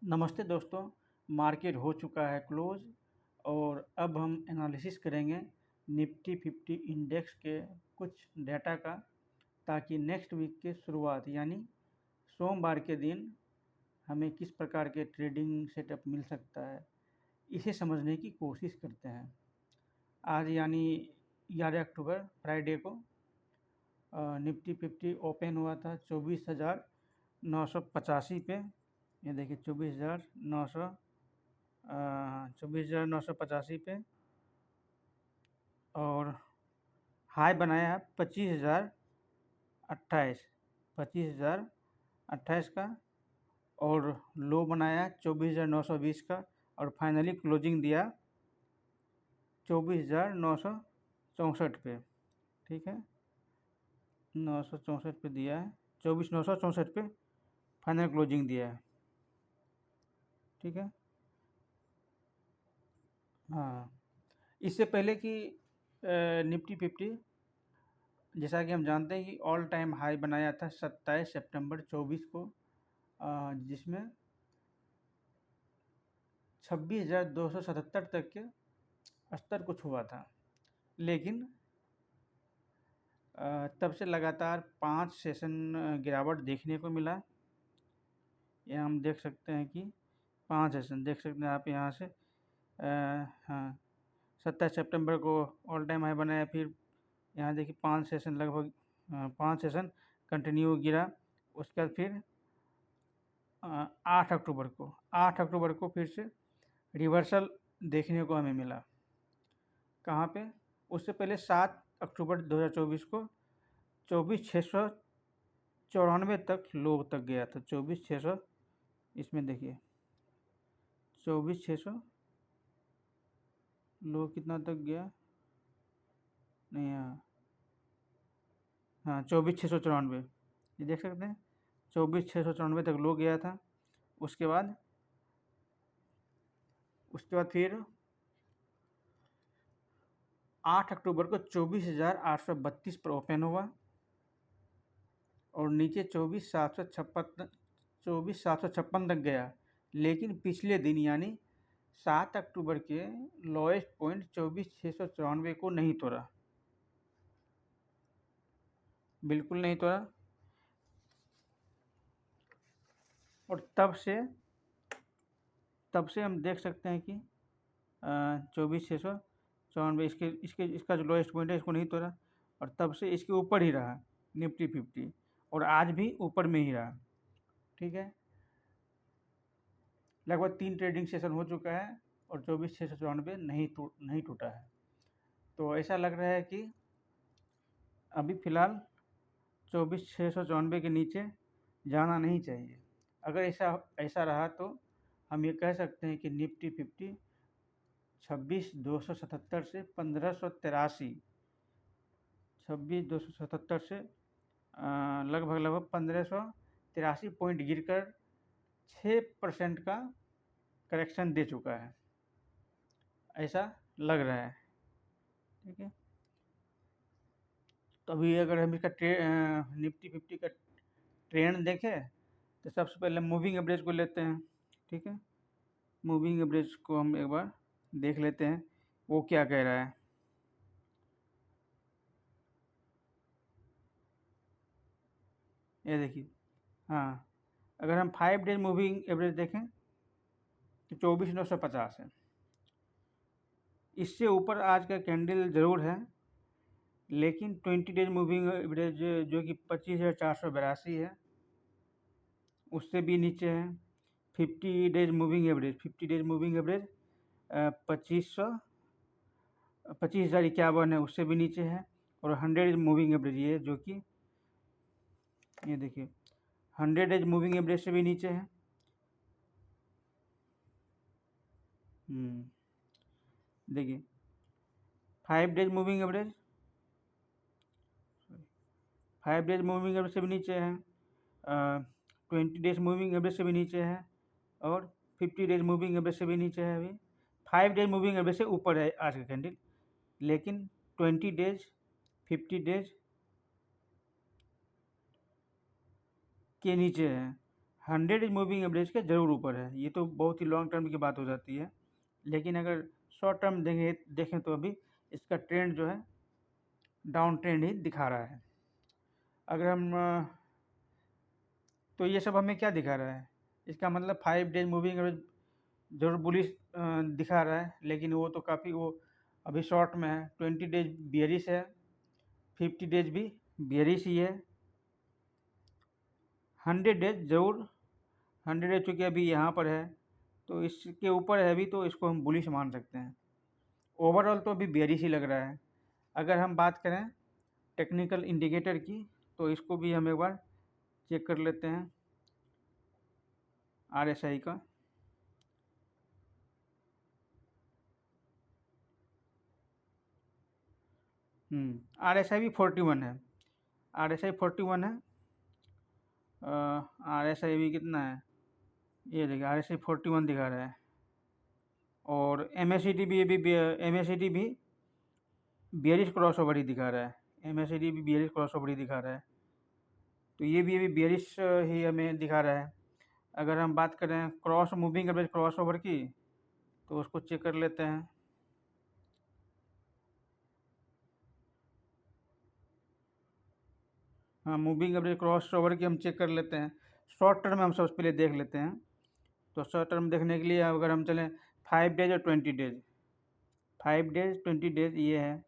नमस्ते दोस्तों, मार्केट हो चुका है क्लोज और अब हम एनालिसिस करेंगे निफ्टी 50 इंडेक्स के कुछ डेटा का, ताकि नेक्स्ट वीक के शुरुआत यानी सोमवार के दिन हमें किस प्रकार के ट्रेडिंग सेटअप मिल सकता है, इसे समझने की कोशिश करते हैं। आज यानी 11 अक्टूबर फ्राइडे को निफ्टी 50 ओपन हुआ था 24,985 पे। ये देखिए 24,985 पे, और हाई बनाया है 25,028 का, और लो बनाया 24,920 का, और फाइनली क्लोजिंग दिया 24,964 पे। ठीक है, 964 पे दिया है, 24,964 पे फाइनल क्लोजिंग दिया है। ठीक है, हाँ। इससे पहले कि निफ्टी 50, जैसा कि हम जानते हैं कि ऑल टाइम हाई बनाया था 27 सितंबर 24 को, जिसमें 26,277 तक के स्तर को छुआ था। लेकिन तब से लगातार 5 सेशन गिरावट देखने को मिला। यहाँ हम देख सकते हैं कि 5 सेशन देख सकते हैं आप यहाँ से। हाँ, 27 सितंबर को ऑल टाइम हाई बनाया, फिर यहाँ देखिए 5 सेशन लगभग 5 सेशन कंटिन्यू गिरा। उसके बाद फिर 8 अक्टूबर को फिर से रिवर्सल देखने को हमें मिला। कहाँ पे? उससे पहले 7 अक्टूबर 2024 को 24,694 तक लो तक गया था। 24,600, इसमें देखिए 24,600 लो कितना तक गया, नहीं, हाँ 24,694, ये देख सकते हैं 24,694 तक लो गया था। उसके बाद फिर 8 अक्टूबर को 24,832 पर ओपन हुआ, और नीचे 24,756 तक गया। लेकिन पिछले दिन यानी 7 अक्टूबर के लोएस्ट पॉइंट 24,694 को नहीं तोड़ा, बिल्कुल नहीं तोड़ा। और तब से हम देख सकते हैं कि 24,694 इसका जो लोएस्ट पॉइंट है, इसको नहीं तोड़ा, और तब से इसके ऊपर ही रहा निफ्टी 50, और आज भी ऊपर में ही रहा। ठीक है, लगभग 3 ट्रेडिंग सेशन हो चुका है और 24,694 नहीं टूटा है। तो ऐसा लग रहा है कि अभी फ़िलहाल 24,694 के नीचे जाना नहीं चाहिए। अगर ऐसा रहा तो हम ये कह सकते हैं कि निफ्टी 50 26,277 से 1583, 26,277 से लगभग 1583 पॉइंट गिरकर 6% का करेक्शन दे चुका है, ऐसा लग रहा है। ठीक है, तो अभी अगर हम इसका निफ्टी 50 का ट्रेंड देखें तो सबसे पहले मूविंग एवरेज को लेते हैं। ठीक है, मूविंग एवरेज को हम एक बार देख लेते हैं वो क्या कह रहा है। ये देखिए, हाँ, अगर हम 5 डेज मूविंग एवरेज देखें तो 24,950 है। इससे ऊपर आज का कैंडल ज़रूर है, लेकिन 20 डेज मूविंग एवरेज जो कि 25,482 है, उससे भी नीचे है। 50 डेज मूविंग एवरेज 25,051 है, उससे भी नीचे है। और 100 डेज मूविंग एवरेज ये जो कि ये देखिए 100 डेज मूविंग एवरेज से भी नीचे है। देखिए 5 days moving average 5 days moving average से भी नीचे है, 20 डेज मूविंग एवरेज से भी नीचे है, और 50 डेज मूविंग एवरेज से भी नीचे है। अभी 5 डेज मूविंग एवरेज से ऊपर है आज का कैंडल, लेकिन 20 डेज 50 डेज के नीचे है, 100 डेज मूविंग एवरेज के ज़रूर ऊपर है। ये तो बहुत ही लॉन्ग टर्म की बात हो जाती है, लेकिन अगर शॉर्ट टर्म देखें तो अभी इसका ट्रेंड जो है डाउन ट्रेंड ही दिखा रहा है। अगर हम तो ये सब हमें क्या दिखा रहा है, इसका मतलब 5 डेज मूविंग एवरेज ज़रूर बुलिश दिखा रहा है, लेकिन वो तो काफ़ी वो अभी शॉर्ट में है। 20 डेज बियरिश है, 50 डेज भी बियरिश ही है। 100 डेज ज़रूर, 100 डेज चूँकि अभी यहाँ पर है तो इसके ऊपर है अभी, तो इसको हम बुलिश मान सकते हैं। ओवरऑल तो अभी बेयरिश ही लग रहा है। अगर हम बात करें टेक्निकल इंडिकेटर की, तो इसको भी हम एक बार चेक कर लेते हैं RSI का। RSI भी 41 है, RSI 41 है। RSI भी कितना है, ये देखिए RSI 41 दिखा रहा है। और MACD भी MACD भी बेयरिश क्रॉस ओवर ही दिखा रहा है। MACD भी बेयरिश क्रॉस ओवर ही दिखा रहा है, तो ये भी अभी बेयरिश ही हमें दिखा रहा है। अगर हम बात करें cross moving average cross over की, तो उसको चेक कर लेते हैं। हाँ, मूविंग एवरेज क्रॉस ओवर की हम चेक कर लेते हैं। शॉर्ट टर्म हम सबसे पहले देख लेते हैं। तो शॉर्ट टर्म देखने के लिए अगर हम चलें 5 डेज और 20 डेज, 5 डेज 20 डेज ये है,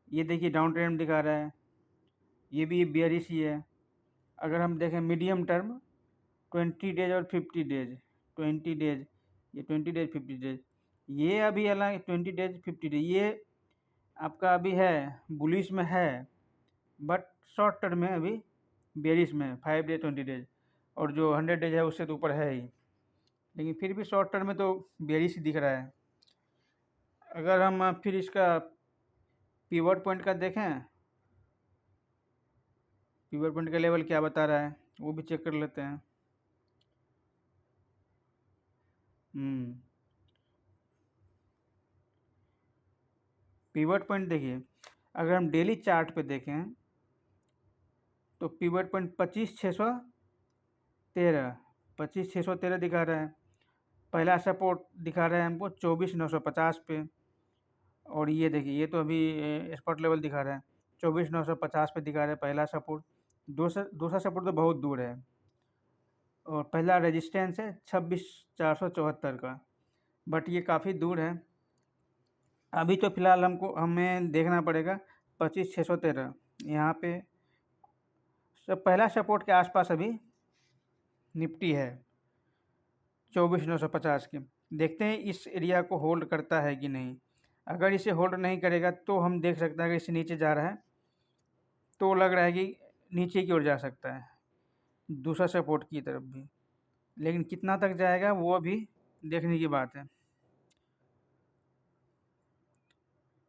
ये देखिए डाउन ट्रेंड दिखा रहा है, ये भी बेयरिश ही है। अगर हम देखें मीडियम टर्म 20 डेज और 50 डेज, 20 डेज, ये 20 डेज 50 डेज, ये अभी हालांकि 20 डेज 50 डेज ये आपका अभी है बुलिश में है, बट शॉर्ट टर्म में अभी बेयरिश में 5 डेज 20 डेज, और जो 100 डेज है उससे तो ऊपर है ही, लेकिन फिर भी शॉर्ट टर्म में तो बेयरिश दिख रहा है। अगर हम फिर इसका पिवट पॉइंट का देखें, पिवट पॉइंट का लेवल क्या बता रहा है वो भी चेक कर लेते हैं। पिवट पॉइंट देखिए, अगर हम डेली चार्ट पे देखें तो पिवट पॉइंट 25,613, 25,613 दिखा रहा है। पहला सपोर्ट दिखा रहा है हमको 24,950 पे, और ये देखिए ये तो अभी स्पॉट लेवल दिखा रहा है 24,950 पे दिखा रहा है पहला सपोर्ट। दूसरा सपोर्ट तो बहुत दूर है, और पहला रेजिस्टेंस है 26,474 का, बट ये काफ़ी दूर है। अभी तो फिलहाल हमें देखना पड़ेगा 25,613 यहाँ पे सब पहला सपोर्ट के आसपास अभी निफ्टी है 24,950 के। देखते हैं इस एरिया को होल्ड करता है कि नहीं। अगर इसे होल्ड नहीं करेगा तो हम देख सकते हैं, अगर इसे नीचे जा रहा है तो लग रहा है कि नीचे की ओर जा सकता है दूसरा सपोर्ट की तरफ भी, लेकिन कितना तक जाएगा वो अभी देखने की बात है।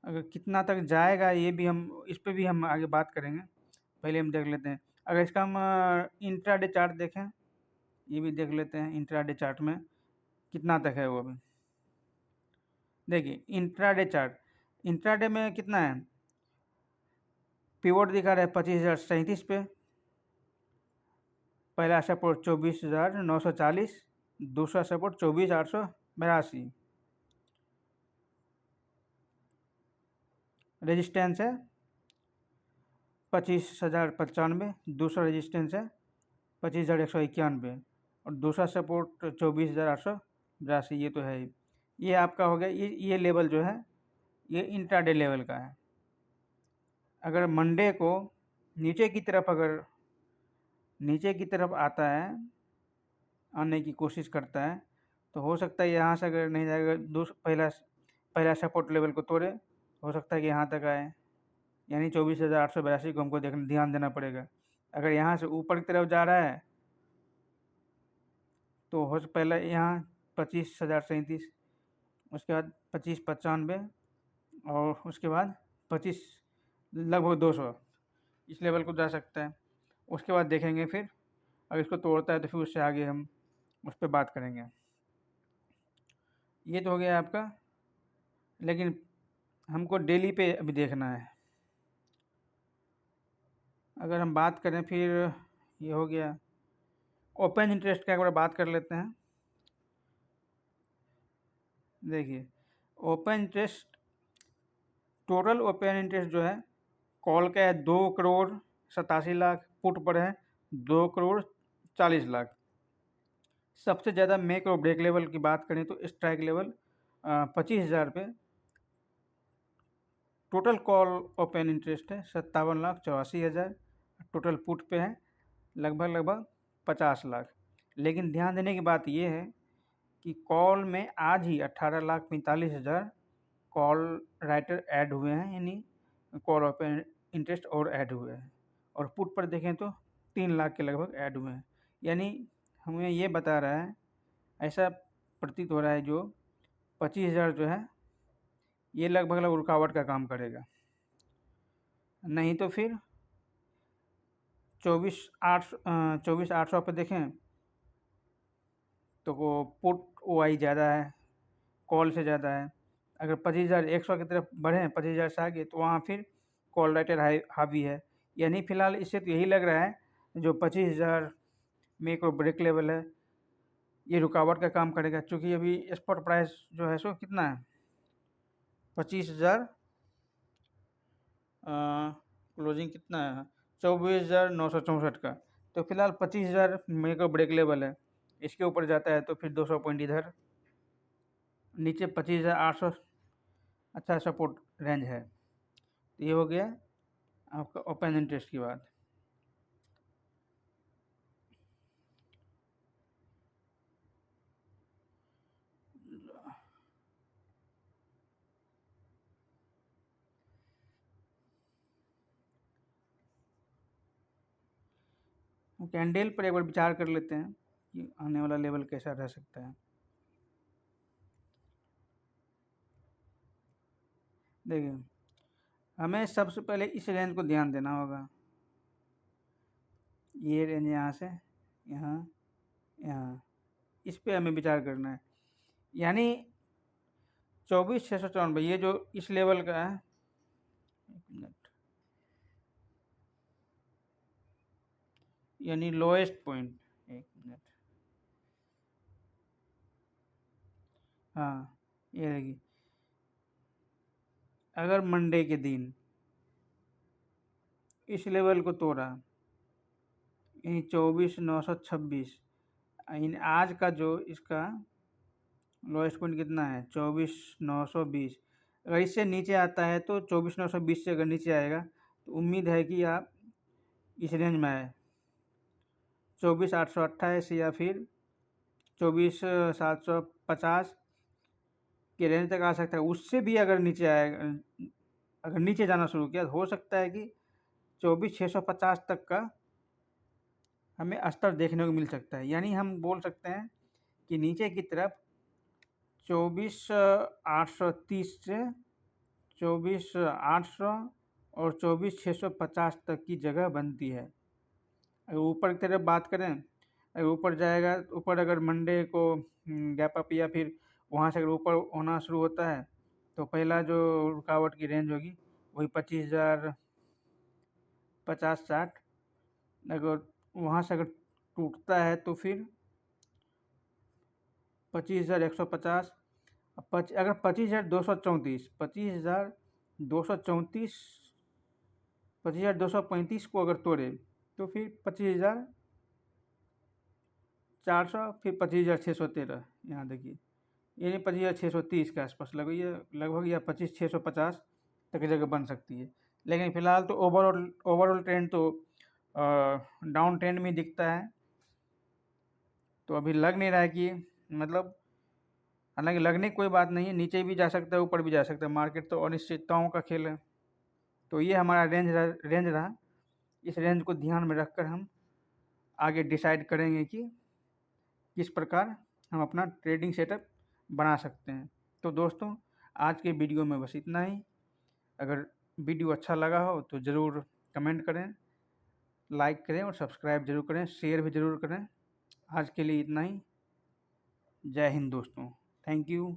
अगर कितना तक जाएगा ये भी हम इस पर भी हम आगे बात करेंगे, पहले हम देख लेते हैं। अगर इसका हम इंट्राडे चार्ट देखें, ये भी देख लेते हैं इंट्राडे चार्ट में कितना तक है वो अभी। देखिए इंट्राडे में कितना है, पिवोट दिखा रहा है 25,037 पे, पहला सपोर्ट 24,940, दूसरा सपोर्ट 24,882, रेजिस्टेंस है 25,095, दूसरा रेजिस्टेंस है 25,191, और दूसरा सपोर्ट 24,882, ये तो है ही। ये आपका हो गया, ये लेवल जो है ये इंट्राडे लेवल का है। अगर मंडे को नीचे की तरफ आता है, आने की कोशिश करता है, तो हो सकता है यहाँ से अगर नहीं जाएगा पहला सपोर्ट लेवल को तोड़े, हो सकता है कि यहाँ तक आए, यानी 24,882 को हमको ध्यान देना पड़ेगा। अगर यहाँ से ऊपर की तरफ जा रहा है तो पहले यहाँ 25,037, उसके बाद 25,95, और उसके बाद 25, लगभग 200 इस लेवल को जा सकता है। उसके बाद देखेंगे फिर अगर इसको तोड़ता है तो फिर उससे आगे हम उस पर बात करेंगे। ये तो हो गया आपका, लेकिन हमको डेली पे अभी देखना है। अगर हम बात करें फिर ये हो गया ओपन इंटरेस्ट का एक बार बात कर लेते हैं। देखिए, open interest, total open interest जो है कॉल का है 2,87,00,000, पुट पर है 2,40,00,000। सबसे ज़्यादा मेक और ब्रेक लेवल की बात करें तो स्ट्राइक लेवल 25,000 पे टोटल कॉल ओपन इंटरेस्ट है 57,84,000। टोटल पुट पे है लगभग 50,00,000। लेकिन ध्यान देने की बात यह है कि कॉल में आज ही 18,45,000 कॉल राइटर ऐड हुए हैं, यानी कॉल ओपन इंटरेस्ट और ऐड हुए हैं। और पुट पर देखें तो 3,00,000 के लगभग ऐड हुए हैं। यानी हमें ये बता रहा है, ऐसा प्रतीत हो रहा है जो 25,000 जो है ये लगभग रुकावट का काम करेगा। नहीं तो फिर 24,800 पे देखें तो वो पुट OI ज़्यादा है, कॉल से ज़्यादा है। अगर 25,100 की तरफ बढ़ें 25,000 से आगे तो वहाँ फिर कॉल राइटर हावी है। यानी फिलहाल इससे तो यही लग रहा है जो 25,000 मेक और ब्रेक लेवल है ये रुकावट का काम करेगा, क्योंकि अभी स्पॉट प्राइस जो है सो कितना है 25,000, क्लोजिंग कितना है 24,964 का। तो फिलहाल 25,000 मेक और ब्रेक लेवल है, इसके ऊपर जाता है तो फिर 200 पॉइंट इधर, नीचे 25,800 अच्छा सपोर्ट रेंज है। तो ये हो गया आपका ओपन इंटरेस्ट की बात। कैंडल पर एक बार विचार कर लेते हैं कि आने वाला लेवल कैसा रह सकता है। देखिए, हमें सबसे पहले इस रेंज को ध्यान देना होगा। ये रेंज यहाँ से यहाँ यहाँ, इस पे हमें विचार करना है। यानी 24,694 ये जो इस लेवल का है, एक मिनट, यानी लोएस्ट पॉइंट, एक मिनट, हाँ ये देखिए, अगर मंडे के दिन इस लेवल को तोड़ा, यानी 24,926, यानी आज का जो इसका लोएस्ट पॉइंट कितना है 24,920, अगर इससे नीचे आता है तो 24,920 से अगर नीचे आएगा तो उम्मीद है कि आप इस रेंज में आए 24,828 या फिर 24,750 के रेंज तक आ सकता है। उससे भी अगर नीचे आएगा, अगर नीचे जाना शुरू किया तो हो सकता है कि 24,650 तक का हमें स्तर देखने को मिल सकता है। यानी हम बोल सकते हैं कि नीचे की तरफ 24,830 से 24,800 और 24,650 तक की जगह बनती है। अगर ऊपर की तरफ बात करें, अगर ऊपर जाएगा, ऊपर अगर मंडे को गैप अप या फिर वहाँ से अगर ऊपर होना शुरू होता है तो पहला जो रुकावट की रेंज होगी वही 25,050-60। अगर वहाँ से अगर टूटता है तो फिर 25,150, अगर 25,234 25,234 25,235 को अगर तोड़े तो फिर 25,400, फिर 25,613, यहाँ देखिए, यानी 25,630 के आसपास लगभग या 25,650 तक जगह बन सकती है। लेकिन फ़िलहाल तो ओवरऑल ट्रेंड तो डाउन ट्रेंड में दिखता है। तो अभी लग नहीं रहा है कि, मतलब हालांकि लगने की कोई बात नहीं है, नीचे भी जा सकता है ऊपर भी जा सकता है, मार्केट तो अनिश्चितताओं का खेल है। तो ये हमारा रेंज रहा। इस रेंज को ध्यान में रखकर हम आगे डिसाइड करेंगे कि किस प्रकार हम अपना ट्रेडिंग सेटअप बना सकते हैं। तो दोस्तों, आज के वीडियो में बस इतना ही। अगर वीडियो अच्छा लगा हो तो ज़रूर कमेंट करें, लाइक करें और सब्सक्राइब ज़रूर करें, शेयर भी ज़रूर करें। आज के लिए इतना ही। जय हिंद दोस्तों, थैंक यू।